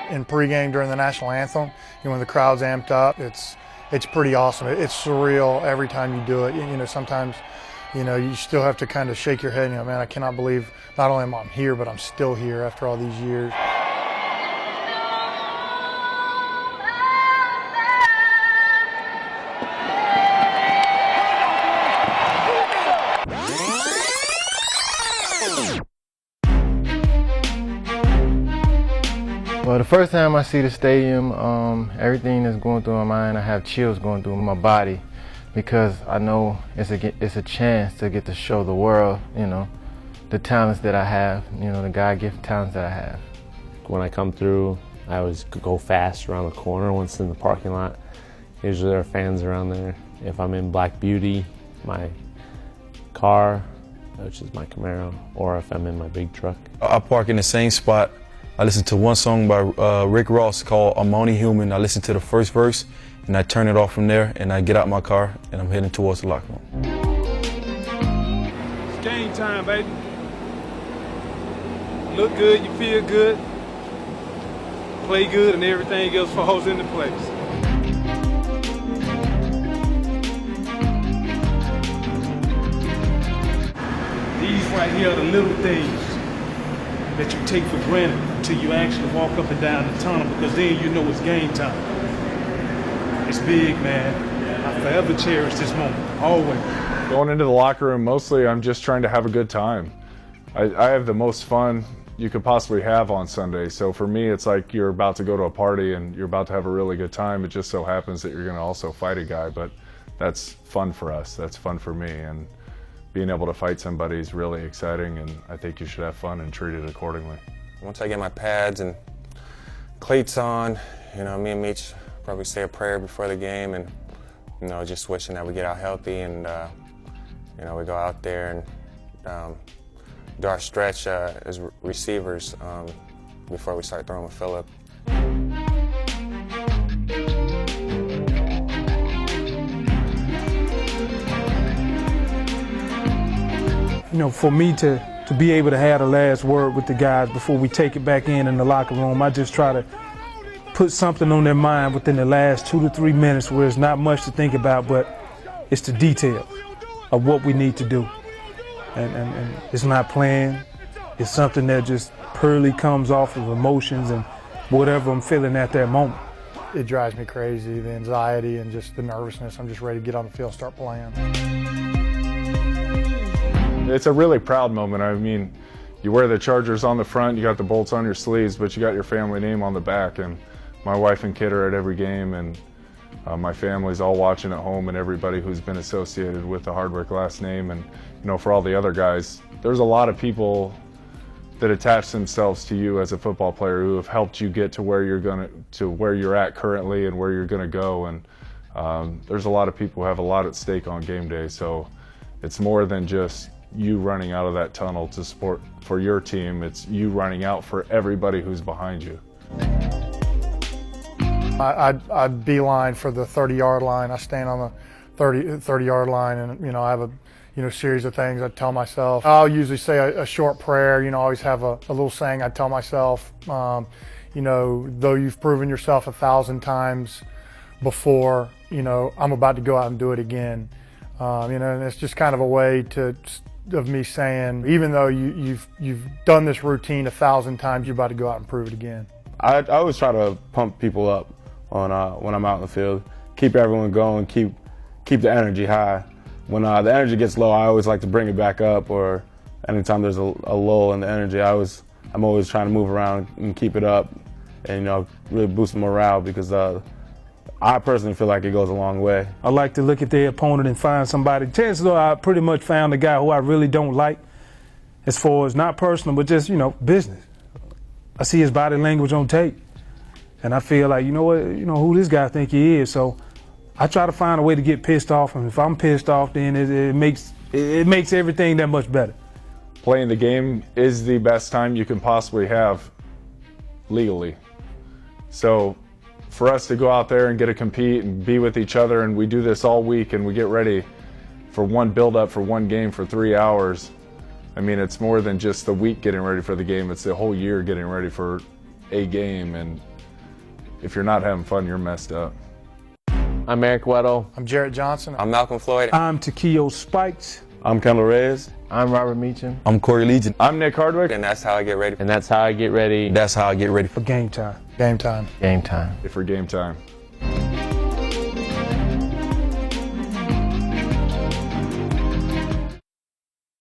in pregame during the national anthem, when the crowd's amped up, it's pretty awesome. It's surreal every time you do it. Sometimes, you still have to kind of shake your head. Man, I cannot believe not only am I here, but I'm still here after all these years. Well, the first time I see the stadium, everything that's going through my mind, I have chills going through my body because I know it's a chance to get to show the world, the talents that I have, the God-given talents that I have. When I come through, I always go fast around the corner once in the parking lot. Usually there are fans around there. If I'm in Black Beauty, my car, which is my Camaro, or if I'm in my big truck. I park in the same spot. I listen to one song by Rick Ross called I'm Only Human. I listen to the first verse and I turn it off from there and I get out my car and I'm heading towards the locker room. It's game time, baby. Look good, you feel good, play good, and everything else falls into place. These right here are the little things that you take for granted until you actually walk up and down the tunnel, because then you know it's game time. It's big, man. I forever cherish this moment, always. Going into the locker room, mostly I'm just trying to have a good time. I have the most fun you could possibly have on Sunday. So for me, it's like you're about to go to a party and you're about to have a really good time. It just so happens that you're going to also fight a guy, but that's fun for us. That's fun for me. And being able to fight somebody is really exciting, and I think you should have fun and treat it accordingly. Once I get my pads and cleats on, me and Meech probably say a prayer before the game, and just wishing that we get out healthy, and we go out there and do our stretch as receivers before we start throwing with Phillip. For me to be able to have the last word with the guys before we take it back in the locker room, I just try to put something on their mind within the last 2 to 3 minutes where it's not much to think about, but it's the details of what we need to do. And it's not planned. It's something that just purely comes off of emotions and whatever I'm feeling at that moment. It drives me crazy, the anxiety and just the nervousness. I'm just ready to get on the field and start playing. It's a really proud moment. I mean, you wear the Chargers on the front, you got the bolts on your sleeves, but you got your family name on the back. And my wife and kid are at every game, and my family's all watching at home, and everybody who's been associated with the Hardwick last name. And for all the other guys, there's a lot of people that attach themselves to you as a football player who have helped you get to where you're at currently and where you're going to go. And there's a lot of people who have a lot at stake on game day. So it's more than just you running out of that tunnel to support for your team. It's you running out for everybody who's behind you. I'd beeline for the 30-yard line. I stand on the 30-yard line, and I have a series of things I tell myself. I'll usually say a short prayer. I always have a little saying I tell myself. Though you've proven yourself 1,000 times before, I'm about to go out and do it again. And it's just kind of a way of me saying, even though you've done this routine 1,000 times, you're about to go out and prove it again. I always try to pump people up on when I'm out in the field, keep everyone going, keep the energy high. When the energy gets low, I always like to bring it back up, or anytime there's a lull in the energy, I'm always trying to move around and keep it up, and really boost morale, because I personally feel like it goes a long way. I like to look at their opponent and find somebody. Chances are I pretty much found a guy who I really don't like, as far as not personal, but just, business. I see his body language on tape, and I feel like, who this guy think he is. So I try to find a way to get pissed off, and if I'm pissed off, then it makes everything that much better. Playing the game is the best time you can possibly have legally. So for us to go out there and get to compete and be with each other, and we do this all week, and we get ready for one build-up for one game for 3 hours. I mean, it's more than just the week getting ready for the game. It's the whole year getting ready for a game, and if you're not having fun, you're messed up. I'm Eric Weddle. I'm Jarrett Johnson. I'm Malcolm Floyd. I'm Takeo Spikes. I'm Kendall Reyes. I'm Robert Meacham. I'm Corey Legion. I'm Nick Hardwick. And that's how I get ready. And that's how I get ready. That's how I get ready For game time. Game time. Game time. For game time.